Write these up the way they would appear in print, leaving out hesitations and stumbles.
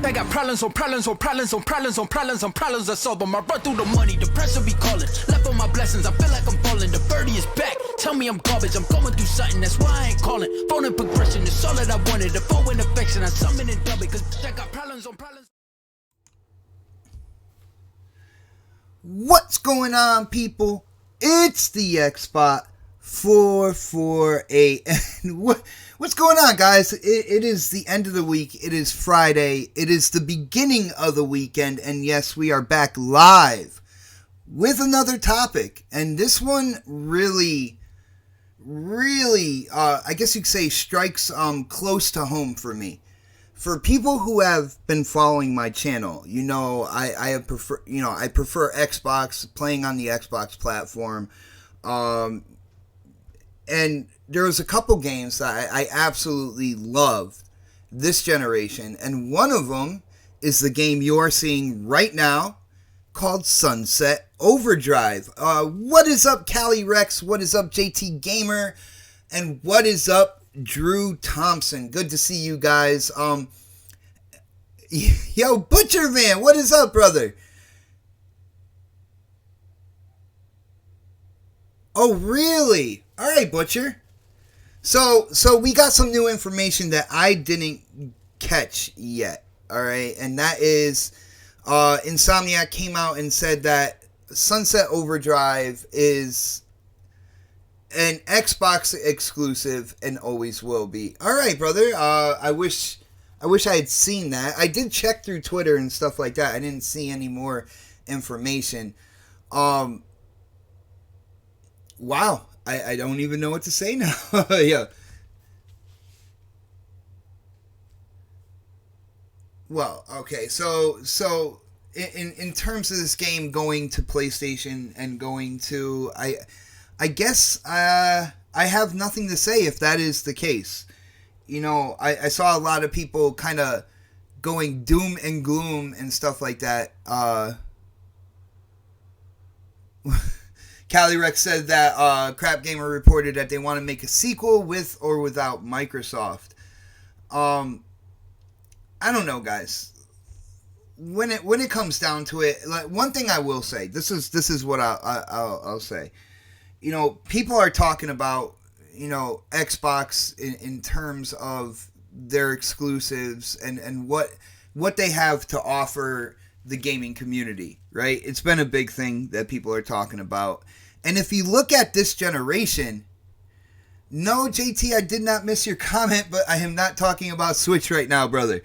They got problems on problems on problems on problems on problems on problems. I solve them. I run through the money. The pressure be calling. Left on my blessings. I feel like I'm falling. The birdie is back. Tell me I'm garbage. I'm going through something. That's why I ain't calling. Phone and progression is all that I wanted. The phone and affection. I summon and dub it. Cause I got problems on problems. What's going on, people? It's the Xbot 448. And what's going on, guys? It is the end of the week. It is Friday. It is the beginning of the weekend. And yes, we are back live with another topic. And this one really, I guess you could say strikes close to home for me. For people who have been following my channel, you know, I prefer Xbox, playing on the Xbox platform. And there was a couple games that I absolutely loved this generation. And one of them is the game you are seeing right now called Sunset Overdrive. What is up, Cali Rex? What is up, JT Gamer? And what is up, Drew Thompson? Good to see you guys. Yo, Butcher Man, what is up, brother? Oh, really? All right, Butcher. So we got some new information that I didn't catch yet. All right, and that is Insomniac came out and said that Sunset Overdrive is an Xbox exclusive and always will be. All right, brother. I wish I had seen that. I did check through Twitter and stuff like that. I didn't see any more information. Wow. I don't even know what to say now. Yeah. Well, okay. So in terms of this game going to PlayStation and going to I guess I have nothing to say if that is the case. You know, I saw a lot of people kind of going doom and gloom and stuff like that. Cali Rex said that Crap Gamer reported that they want to make a sequel with or without Microsoft. I don't know, guys. When it comes down to it, like, one thing I will say, this is what I'll say. You know, people are talking about, you know, Xbox in terms of their exclusives and what they have to offer the gaming community, right? It's been a big thing that people are talking about. And if you look at this generation, no, JT, I did not miss your comment, but I am not talking about Switch right now, brother.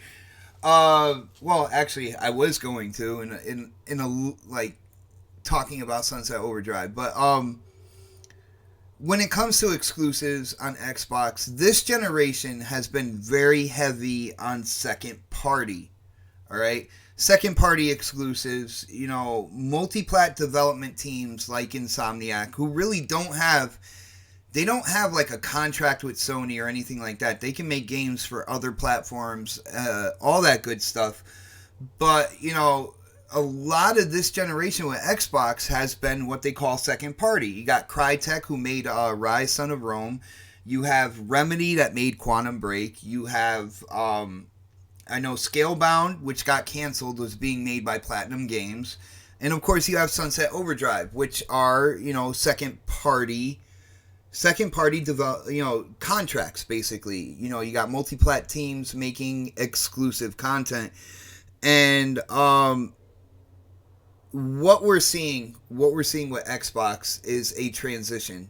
Well, actually, I was going to in a like talking about Sunset Overdrive, but when it comes to exclusives on Xbox, this generation has been very heavy on second party. All right, second party exclusives. You know, multi-plat development teams like Insomniac, who really don't have like a contract with Sony or anything like that. They can make games for other platforms, all that good stuff. But, you know, a lot of this generation with Xbox has been what they call second party. You got Crytek, who made Rise, Son of Rome. You have Remedy that made Quantum Break. You have, I know Scalebound, which got canceled, was being made by Platinum Games. And, of course, you have Sunset Overdrive, which are, you know, second party contracts, basically. You know, you got multi-plat teams making exclusive content. And what we're seeing with Xbox is a transition,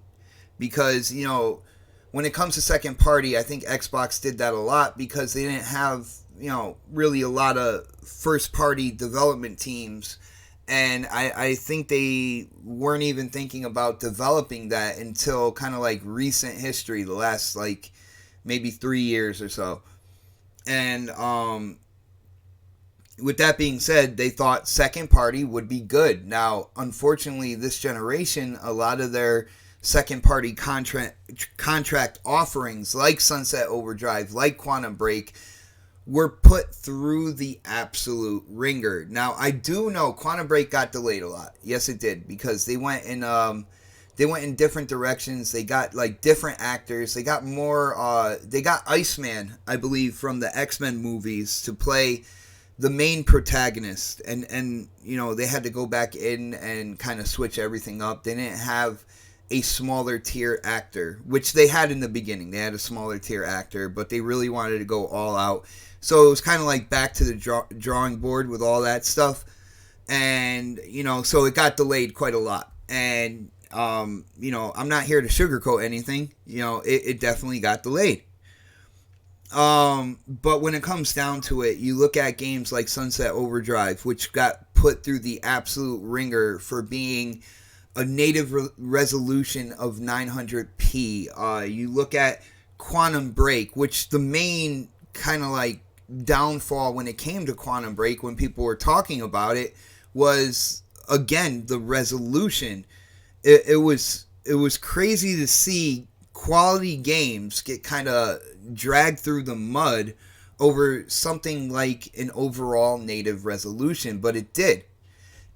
because, you know, when it comes to second party, I think Xbox did that a lot because they didn't have, you know, really a lot of first party development teams. And I think they weren't even thinking about developing that until kind of like recent history, the last like maybe 3 years or so. And with that being said, they thought second party would be good. Now, unfortunately, this generation, a lot of their second party contract offerings like Sunset Overdrive, like Quantum Break, were put through the absolute ringer. Now, I do know Quantum Break got delayed a lot. Yes, it did, because they went in different directions. They got like different actors. They got more. They got Iceman, I believe, from the X-Men movies to play the main protagonist, and you know, they had to go back in and kind of switch everything up. They didn't have a smaller tier actor, which they had in the beginning. They had a smaller tier actor, but they really wanted to go all out. So it was kind of like back to the drawing board with all that stuff. And, you know, so it got delayed quite a lot. And, you know, I'm not here to sugarcoat anything. You know, it definitely got delayed. But when it comes down to it, you look at games like Sunset Overdrive, which got put through the absolute ringer for being a native resolution of 900p. You look at Quantum Break, which the main kind of like downfall when it came to Quantum Break, when people were talking about it, was again the resolution. It was crazy to see quality games get kind of dragged through the mud over something like an overall native resolution, but it did.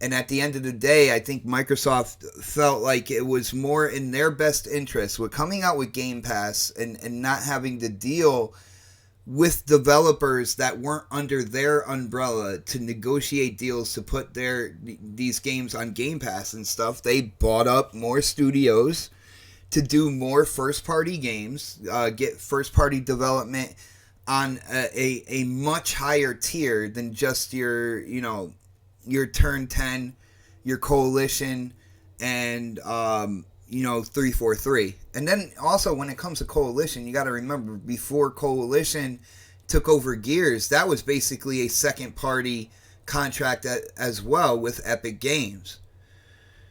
And at the end of the day, I think Microsoft felt like it was more in their best interest with coming out with Game Pass and not having to deal with developers that weren't under their umbrella to negotiate deals to put these games on Game Pass and stuff. They bought up more studios to do more first-party games, get first-party development on a much higher tier than just your, you know, your Turn 10, your Coalition, and, you know, 343. And then also when it comes to Coalition, you got to remember, before Coalition took over Gears, that was basically a second-party contract as well with Epic Games.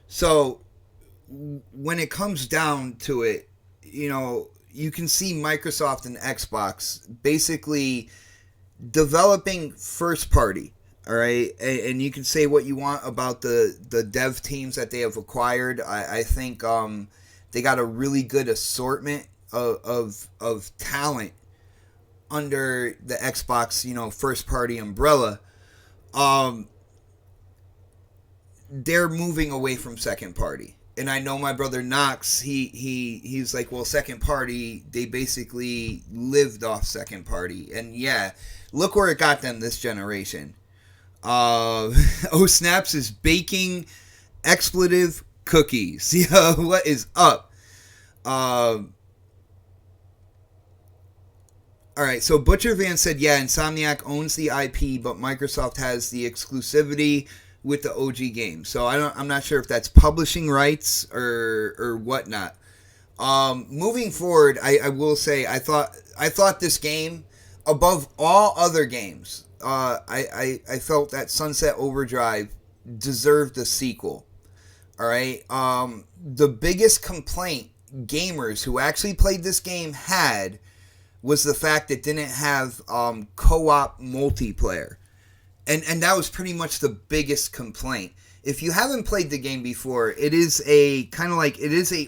So when it comes down to it, you know, you can see Microsoft and Xbox basically developing first-party. All right, and you can say what you want about the dev teams that they have acquired. I think they got a really good assortment of talent under the Xbox, you know, first party umbrella. They're moving away from second party, and I know my brother Knox. He's like, well, second party. They basically lived off second party, and yeah, look where it got them this generation. Snaps is baking expletive cookies. Yeah, what is up? Alright, so Butcher Van said, yeah, Insomniac owns the IP, but Microsoft has the exclusivity with the OG game. So I'm not sure if that's publishing rights or whatnot. Moving forward, I will say I thought this game, above all other games, I felt that Sunset Overdrive deserved a sequel. Alright? The biggest complaint gamers who actually played this game had was the fact it didn't have co-op multiplayer. And that was pretty much the biggest complaint. If you haven't played the game before, it is a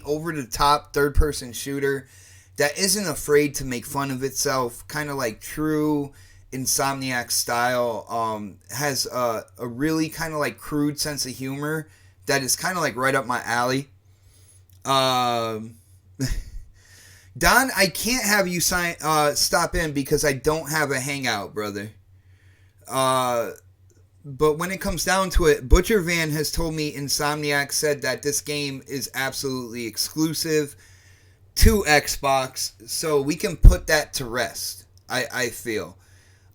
over-the-top third-person shooter that isn't afraid to make fun of itself, kind of like true Insomniac style. Has a really kind of like crude sense of humor that is kind of like right up my alley. Don, I can't have you stop in because I don't have a hangout, brother. But when it comes down to it, Butcher Van has told me Insomniac said that this game is absolutely exclusive to Xbox, so we can put that to rest, I feel.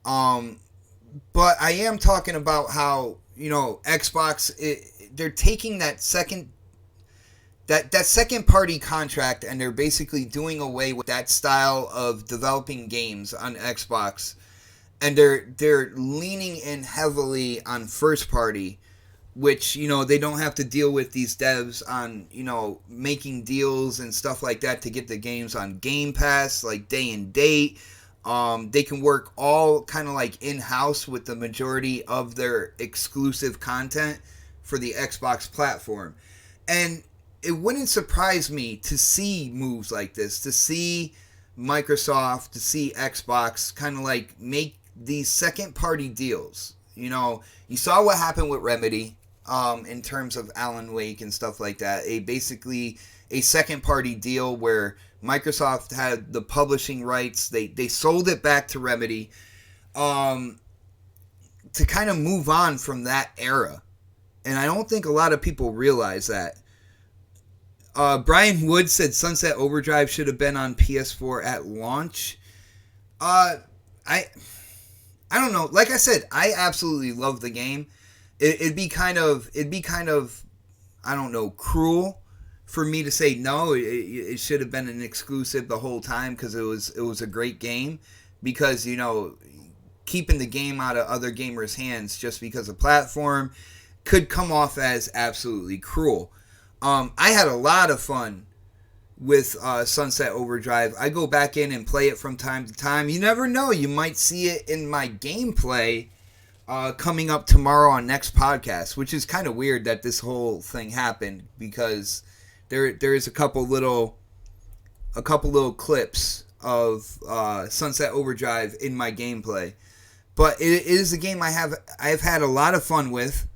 But I am talking about how, you know, Xbox, they're taking that second party contract and they're basically doing away with that style of developing games on Xbox, and they're leaning in heavily on first party, which, you know, they don't have to deal with these devs on, you know, making deals and stuff like that to get the games on Game Pass, like day and date. They can work all kind of like in-house with the majority of their exclusive content for the Xbox platform. And it wouldn't surprise me to see moves like this, to see Microsoft, to see Xbox kind of like make these second-party deals. You know, you saw what happened with Remedy in terms of Alan Wake and stuff like that. Basically a second-party deal where Microsoft had the publishing rights. They sold it back to Remedy. to kind of move on from that era. And I don't think a lot of people realize that. Brian Wood said Sunset Overdrive should have been on PS4 at launch. I don't know. Like I said, I absolutely love the game. It'd be kind of, I don't know, cruel for me to say no. It should have been an exclusive the whole time because it was a great game. Because, you know, keeping the game out of other gamers' hands just because of platform could come off as absolutely cruel. I had a lot of fun with Sunset Overdrive. I go back in and play it from time to time. You never know. You might see it in my gameplay coming up tomorrow on next podcast, which is kind of weird that this whole thing happened because there is a couple little clips of Sunset Overdrive in my gameplay. But it is a game I've had a lot of fun with.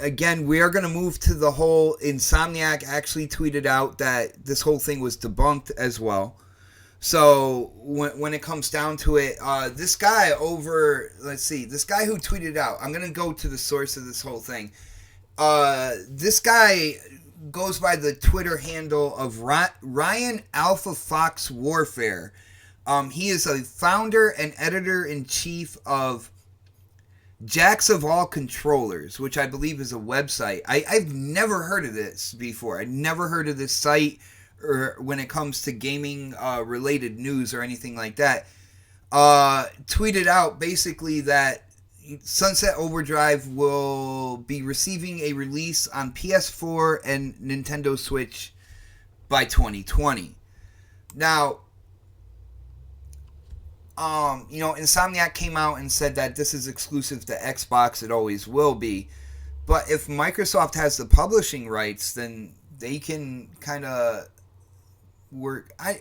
Again, we are going to move to the whole Insomniac actually tweeted out that this whole thing was debunked as well. So when it comes down to it, this guy who tweeted out, I'm going to go to the source of this whole thing. This guy goes by the Twitter handle of Ryan Alpha Fox Warfare. He is a founder and editor-in-chief of Jacks of All Controllers, which I believe is a website. I've never heard of this before. I never heard of this site or when it comes to gaming related news or anything like that. Tweeted out basically that Sunset Overdrive will be receiving a release on PS4 and Nintendo Switch by 2020. Now, Insomniac came out and said that this is exclusive to Xbox. It always will be. But if Microsoft has the publishing rights, then they can kind of work. I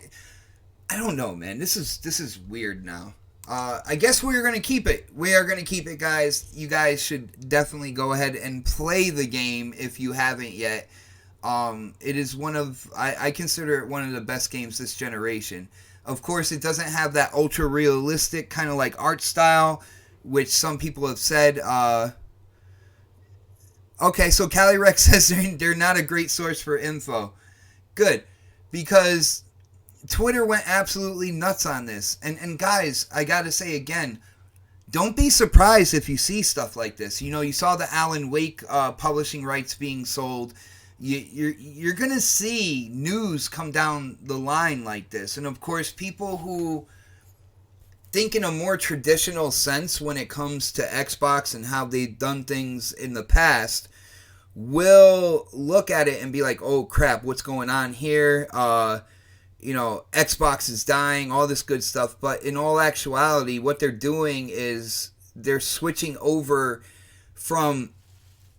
don't know, man. This is weird now. I guess we're going to keep it. We are going to keep it, guys. You guys should definitely go ahead and play the game if you haven't yet. It is I consider it one of the best games this generation. Of course, it doesn't have that ultra realistic kind of like art style, which some people have said. Okay, so Calirex says they're not a great source for info. Good, because Twitter went absolutely nuts on this. And guys, I gotta say again, don't be surprised if you see stuff like this. You know, you saw the Alan Wake publishing rights being sold. You're going to see news come down the line like this. And of course, people who think in a more traditional sense when it comes to Xbox and how they've done things in the past will look at it and be like, oh crap, what's going on here? Xbox is dying, all this good stuff. But in all actuality, what they're doing is they're switching over from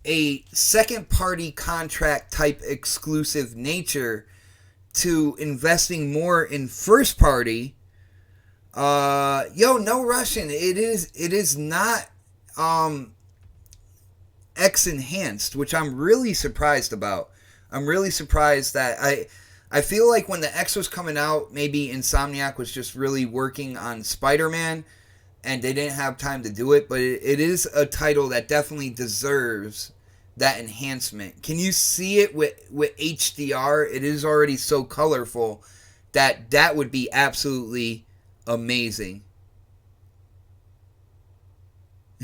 a second-party contract type exclusive nature to investing more in first-party. No Russian. It is not X-enhanced, which I'm really surprised about. I'm really surprised that I feel like when the X was coming out, maybe Insomniac was just really working on Spider-Man, and they didn't have time to do it, but it is a title that definitely deserves that enhancement. Can you see it with HDR? It is already so colorful that would be absolutely amazing.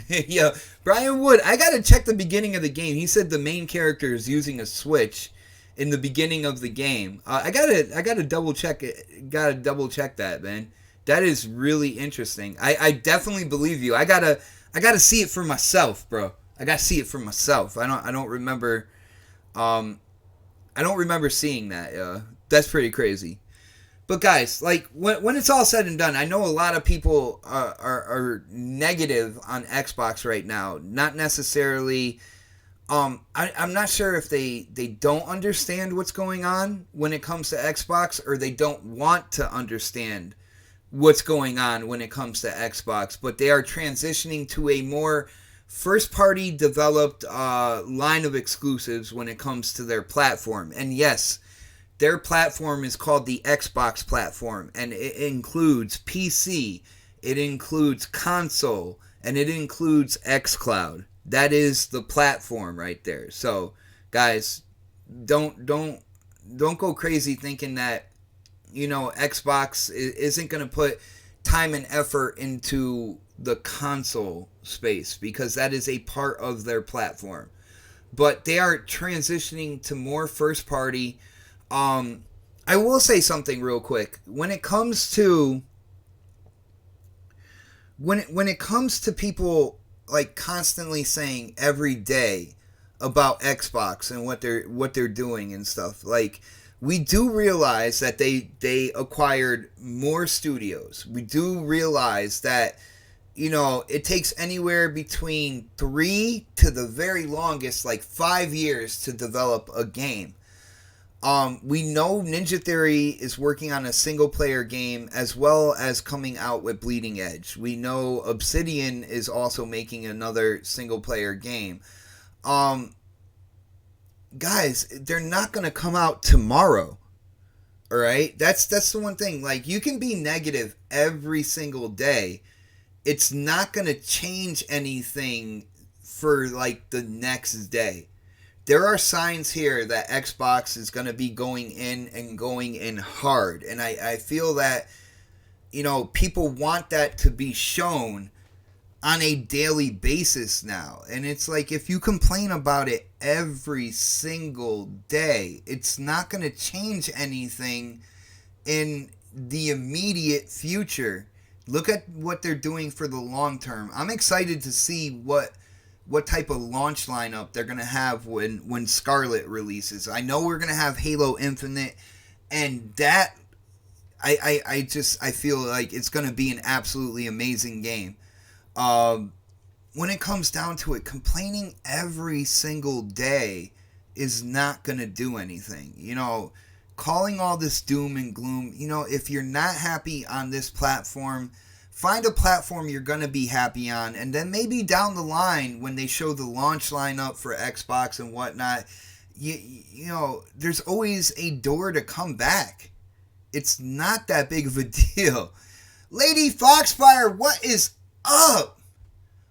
Yeah, Brian Wood, I gotta check the beginning of the game. He said the main character is using a Switch in the beginning of the game. I gotta double check it. Gotta double check that, man. That is really interesting. I definitely believe you. I gotta see it for myself, bro. I gotta see it for myself. I don't remember. I don't remember seeing that. That's pretty crazy. But guys, like when it's all said and done, I know a lot of people are negative on Xbox right now. Not necessarily. I'm not sure if they don't understand what's going on when it comes to Xbox, or they don't want to understand what's going on when it comes to Xbox. But they are transitioning to a more first-party developed line of exclusives when it comes to their platform. And yes, their platform is called the Xbox platform, and it includes PC, it includes console, and it includes xCloud. That is the platform right there. So, guys, don't go crazy thinking that, Xbox isn't going to put time and effort into the console space, because that is a part of their platform. But they are transitioning to more first party. I will say something real quick. When it comes to people like constantly saying every day about Xbox and what they're doing and stuff, like, we do realize that they acquired more studios. We do realize that, it takes anywhere between 3 to the very longest, like 5 years to develop a game. We know Ninja Theory is working on a single player game as well as coming out with Bleeding Edge. We know Obsidian is also making another single player game. Guys, they're not going to come out tomorrow. All right? That's the one thing. Like, you can be negative every single day. It's not going to change anything for like the next day. There are signs here that Xbox is going to be going in hard. And I feel that, people want that to be shown on a daily basis now. And it's like, if you complain about it every single day, it's not going to change anything in the immediate future. Look at what they're doing for the long term. I'm excited to see what type of launch lineup they're going to have when Scarlet releases. I know we're going to have Halo Infinite, and that I feel like it's going to be an absolutely amazing game. When it comes down to it, complaining every single day is not going to do anything. Calling all this doom and gloom, if you're not happy on this platform, find a platform you're going to be happy on, and then maybe down the line when they show the launch lineup for Xbox and whatnot, there's always a door to come back. It's not that big of a deal. Lady Foxfire, what is up?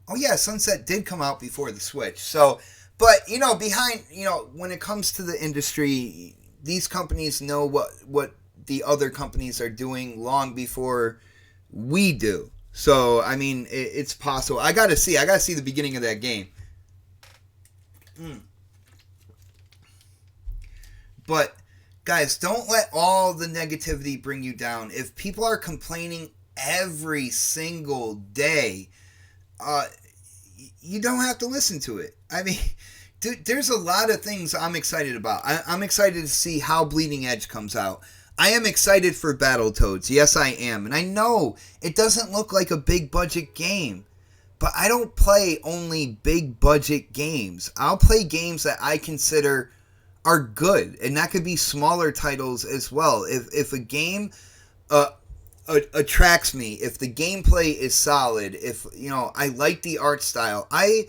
Oh yeah, Sunset did come out before the Switch. So, but when it comes to the industry, these companies know what the other companies are doing long before we do. So, I mean, it's possible. I gotta see the beginning of that game. But, guys, don't let all the negativity bring you down. If people are complaining every single day, you don't have to listen to it. I mean, there's a lot of things I'm excited about. I'm excited to see how Bleeding Edge comes out. I am excited for Battletoads. Yes, I am. And I know it doesn't look like a big budget game, but I don't play only big budget games. I'll play games that I consider are good, and that could be smaller titles as well. If a game attracts me, if the gameplay is solid, if I like the art style. I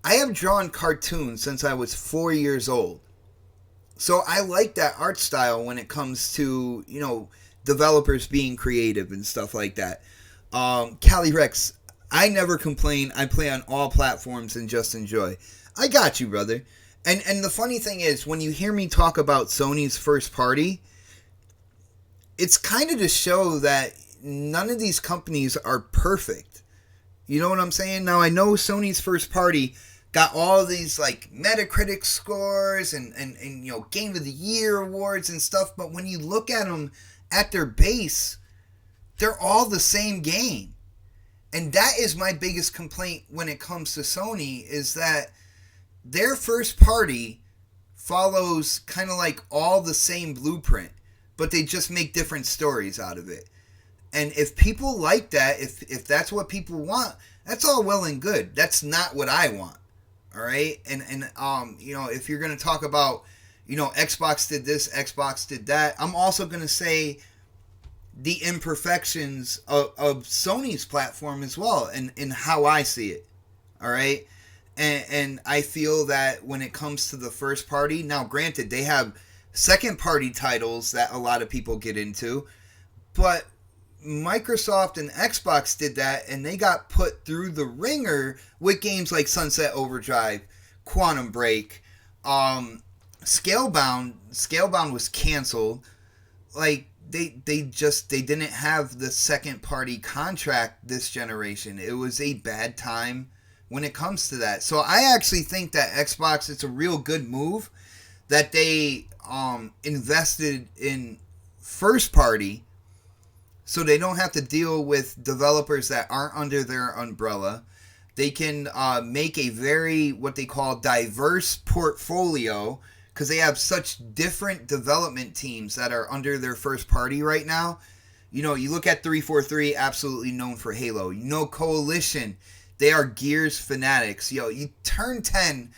have drawn cartoons since I was 4 years old. So I like that art style when it comes to, developers being creative and stuff like that. Cali Rex, I never complain. I play on all platforms and just enjoy. I got you, brother. And the funny thing is, when you hear me talk about Sony's first party, it's kind of to show that none of these companies are perfect. You know what I'm saying? Now, I know Sony's first party got all these like Metacritic scores and Game of the Year awards and stuff, but when you look at them at their base, they're all the same game. And that is my biggest complaint when it comes to Sony, is that their first party follows kind of like all the same blueprint, but they just make different stories out of it. And if people like that, if that's what people want, that's all well and good. That's not what I want. All right? And if you're going to talk about, Xbox did this, Xbox did that, I'm also going to say the imperfections of Sony's platform as well, and how I see it. All right? And I feel that when it comes to the first party, now granted, they have second party titles that a lot of people get into, but Microsoft and Xbox did that, and they got put through the ringer with games like Sunset Overdrive, Quantum Break, Scalebound. Scalebound was canceled. Like they didn't have the second party contract this generation. It was a bad time when it comes to that. So I actually think that Xbox, it's a real good move that they invested in first party, so they don't have to deal with developers that aren't under their umbrella. They can make a very, what they call, diverse portfolio, because they have such different development teams that are under their first party right now. You know, you look at 343, absolutely known for Halo. You know, Coalition, they are Gears fanatics. You Turn 10,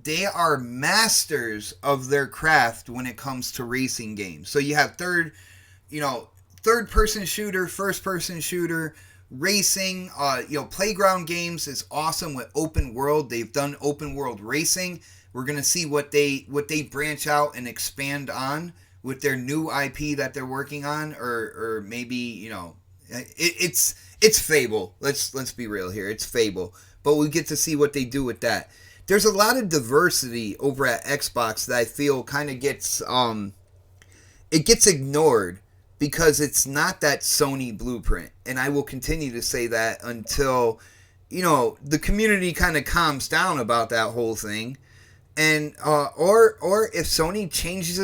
they are masters of their craft when it comes to racing games. So you have third-person shooter, first-person shooter, racing. Playground games is awesome with open world. They've done open world racing. We're gonna see what they branch out and expand on with their new IP that they're working on, or maybe it's Fable. Let's be real here. It's Fable, but we get to see what they do with that. There's a lot of diversity over at Xbox that I feel kind of gets ignored, because it's not that Sony blueprint. And I will continue to say that until, the community kind of calms down about that whole thing. And, or if Sony changes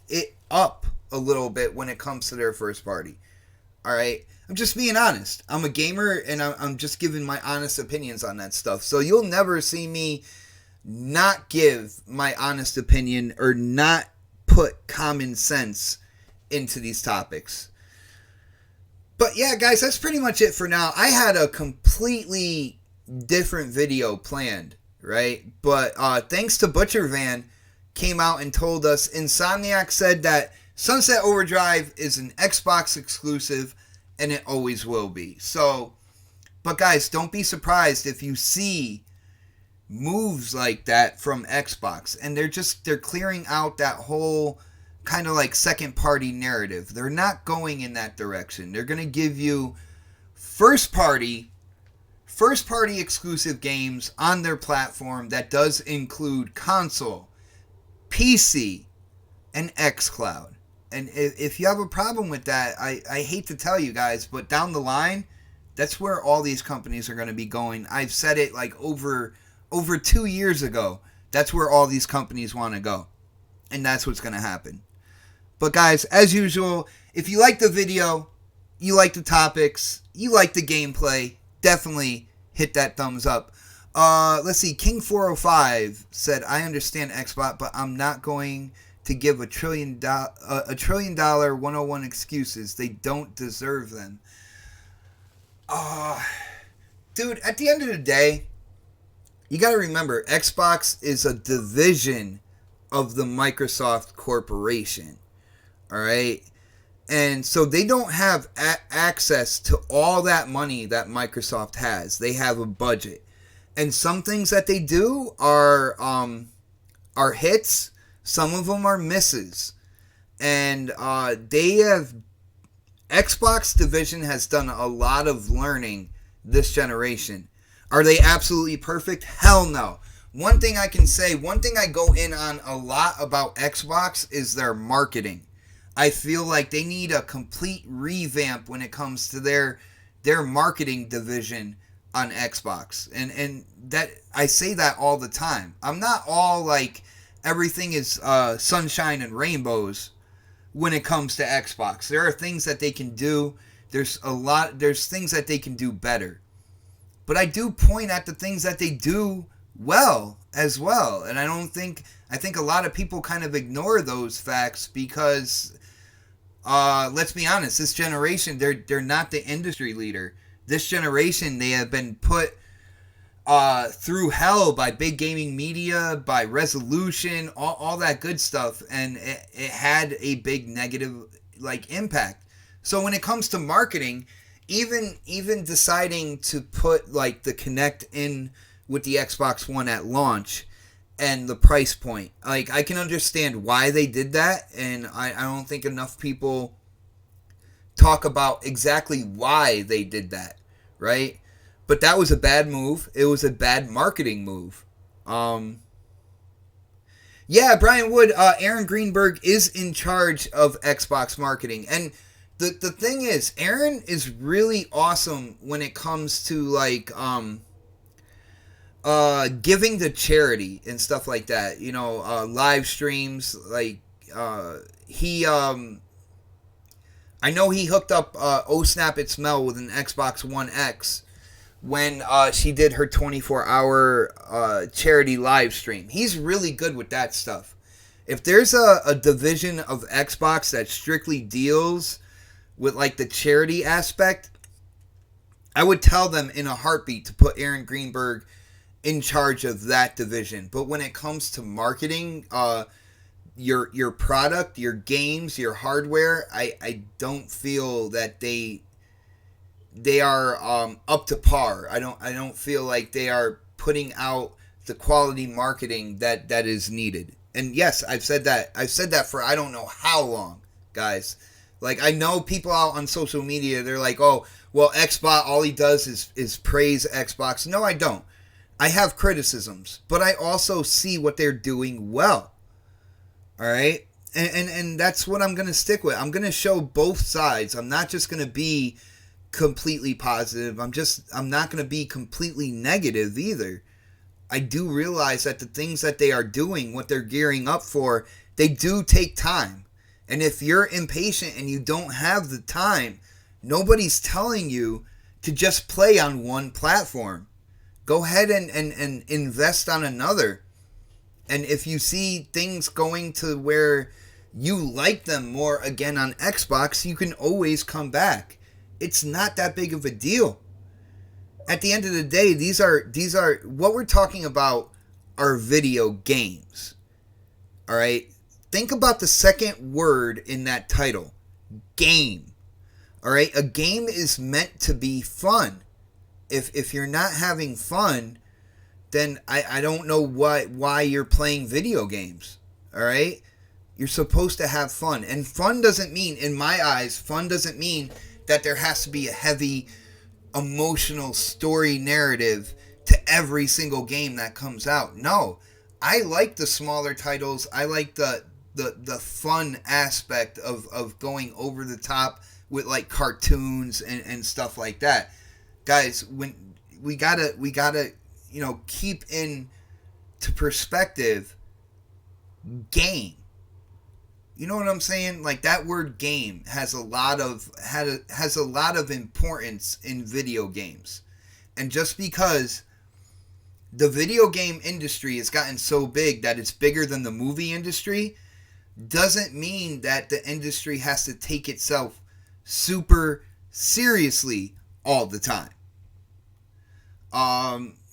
it up a little bit when it comes to their first party. All right. I'm just being honest. I'm a gamer, and I'm just giving my honest opinions on that stuff. So you'll never see me not give my honest opinion or not put common sense into these topics. But yeah, guys, that's pretty much it for now. I had a completely different video planned, right? But thanks to Butcher Van, came out and told us Insomniac said that Sunset Overdrive is an Xbox exclusive, and it always will be. So, but guys, don't be surprised if you see moves like that from Xbox, and they're clearing out that whole kind of like second party narrative. They're not going in that direction. They're going to give you first party exclusive games on their platform that does include console, PC, and xCloud. And if you have a problem with that, I hate to tell you guys, but down the line, that's where all these companies are going to be going. I've said it like over 2 years ago. That's where all these companies want to go. And that's what's going to happen. But guys, as usual, if you like the video, you like the topics, you like the gameplay, definitely hit that thumbs up. Let's see, King405 said, I understand Xbot, but I'm not going to give $1 trillion 101 excuses. They don't deserve them. Dude, at the end of the day, you got to remember, Xbox is a division of the Microsoft Corporation. All right? And so they don't have access to all that money that Microsoft has. They have a budget. And some things that they do are hits. Some of them are misses. And Xbox division has done a lot of learning this generation. Are they absolutely perfect? Hell no. One thing I can say, one thing I go in on a lot about Xbox is their marketing. I feel like they need a complete revamp when it comes to their marketing division on Xbox. And that I say that all the time. I'm not all like everything is sunshine and rainbows when it comes to Xbox. There are things that they can do. There's things that they can do better. But I do point at the things that they do well as well. And I think a lot of people kind of ignore those facts because let's be honest, this generation, they're not the industry leader. This generation, they have been put through hell by big gaming media, by Resolution, all that good stuff, and it had a big negative impact. So when it comes to marketing, even deciding to put like the Kinect in with the Xbox One at launch and the price point, like I can understand why they did that, and I don't think enough people talk about exactly why they did that, right? But that was a bad move. It was a bad marketing move. Yeah, Brian Wood, Aaron Greenberg is in charge of Xbox marketing. And the thing is, Aaron is really awesome when it comes to like giving to charity and stuff like that. You know, live streams. Like he I know he hooked up Oh Snap It's Mel with an Xbox One X when she did her 24-hour charity live stream. He's really good with that stuff. If there's a division of Xbox that strictly deals with like the charity aspect, I would tell them in a heartbeat to put Aaron Greenberg in charge of that division. But when it comes to marketing your product, your games, your hardware, I don't feel that they are up to par. I don't feel like they are putting out the quality marketing that is needed. And yes, I've said that for I don't know how long, guys. Like, I know people out on social media, they're like, oh, well, Xbot, all he does is praise Xbox. No, I don't. I have criticisms, but I also see what they're doing well. All right? And that's what I'm going to stick with. I'm going to show both sides. I'm not just going to be completely positive. I'm not going to be completely negative either. I do realize that the things that they are doing, what they're gearing up for, they do take time. And if you're impatient and you don't have the time, nobody's telling you to just play on one platform. Go ahead and invest on another. And if you see things going to where you like them more again on Xbox, you can always come back. It's not that big of a deal. At the end of the day, these are what we're talking about are video games. All right? Think about the second word in that title. Game. All right? A game is meant to be fun. If you're not having fun, then I don't know why you're playing video games. All right? You're supposed to have fun. And fun doesn't mean, in my eyes, fun doesn't mean that there has to be a heavy emotional story narrative to every single game that comes out. No. I like the smaller titles. I like the fun aspect of going over the top with like cartoons and stuff like that. Guys, when we gotta keep in to perspective game. You know what I'm saying? Like, that word game has a lot of importance in video games. And just because the video game industry has gotten so big that it's bigger than the movie industry doesn't mean that the industry has to take itself super seriously all the time.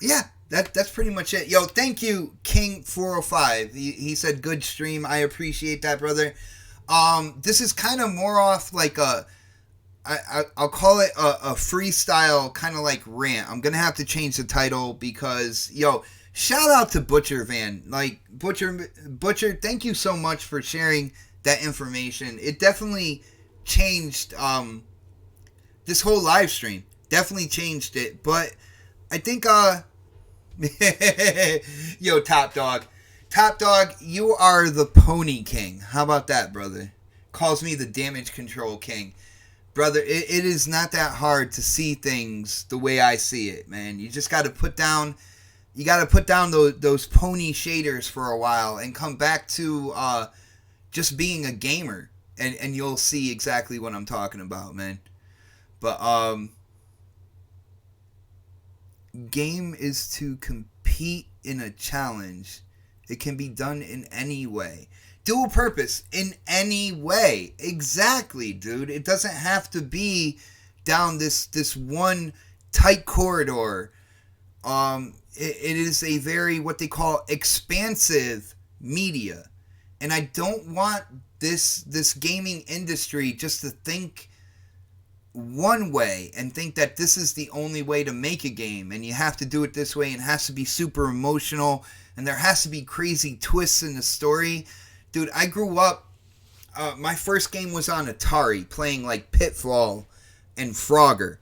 Yeah, that's pretty much it. Yo, thank you, King405. He said good stream. I appreciate that, brother. This is kind of more off like I'll call it a freestyle kind of like rant. I'm gonna have to change the title because, yo, shout out to Butcher Van. Like, Butcher, thank you so much for sharing that information. It definitely changed this whole live stream. Definitely changed it. But I think yo, Top Dog, you are the Pony King. How about that, brother? Calls me the Damage Control King. Brother, it is not that hard to see things the way I see it, man. You just got to put down those pony shaders for a while and come back to just being a gamer, and you'll see exactly what I'm talking about, man. But game is to compete in a challenge. It can be done in any way. Dual purpose in any way. Exactly, dude. It doesn't have to be down this one tight corridor. It is a very, what they call, expansive media. And I don't want this gaming industry just to think one way and think that this is the only way to make a game and you have to do it this way and it has to be super emotional and there has to be crazy twists in the story. Dude, I grew up my first game was on Atari, playing like Pitfall and Frogger,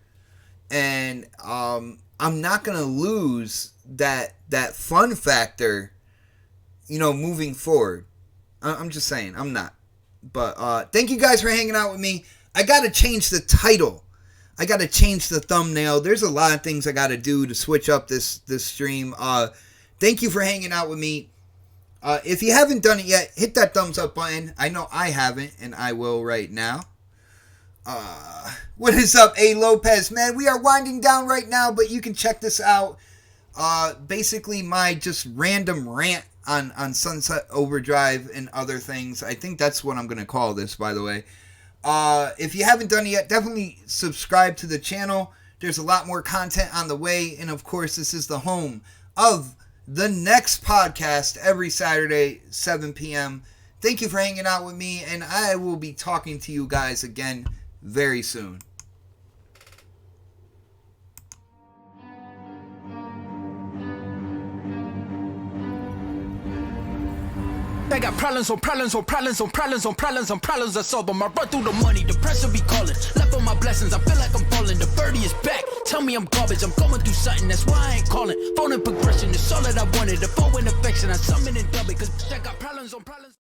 and I'm not gonna lose that fun factor, moving forward. I'm just saying, I'm not. But thank you guys for hanging out with me. I gotta change the title. I gotta change the thumbnail. There's a lot of things I gotta do to switch up this stream. Thank you for hanging out with me. If you haven't done it yet, hit that thumbs up button. I know I haven't, and I will right now. What is up, A. Lopez? Man, we are winding down right now, but you can check this out. Basically, my just random rant on Sunset Overdrive and other things. I think that's what I'm going to call this, by the way. If you haven't done it yet, definitely subscribe to the channel. There's a lot more content on the way, and of course, this is the home of the next podcast every Saturday, 7 p.m. Thank you for hanging out with me, and I will be talking to you guys again very soon. I got problems on problems on problems on problems on problems on problems I solve them. I run through the money, the pressure be calling. Left on my blessings, I feel like I'm falling. The birdie is back, tell me I'm garbage. I'm going through something, that's why I ain't calling. Phone and progression, it's all that I wanted. The phone and affection, I summon and dub it. Cause I got problems on problems.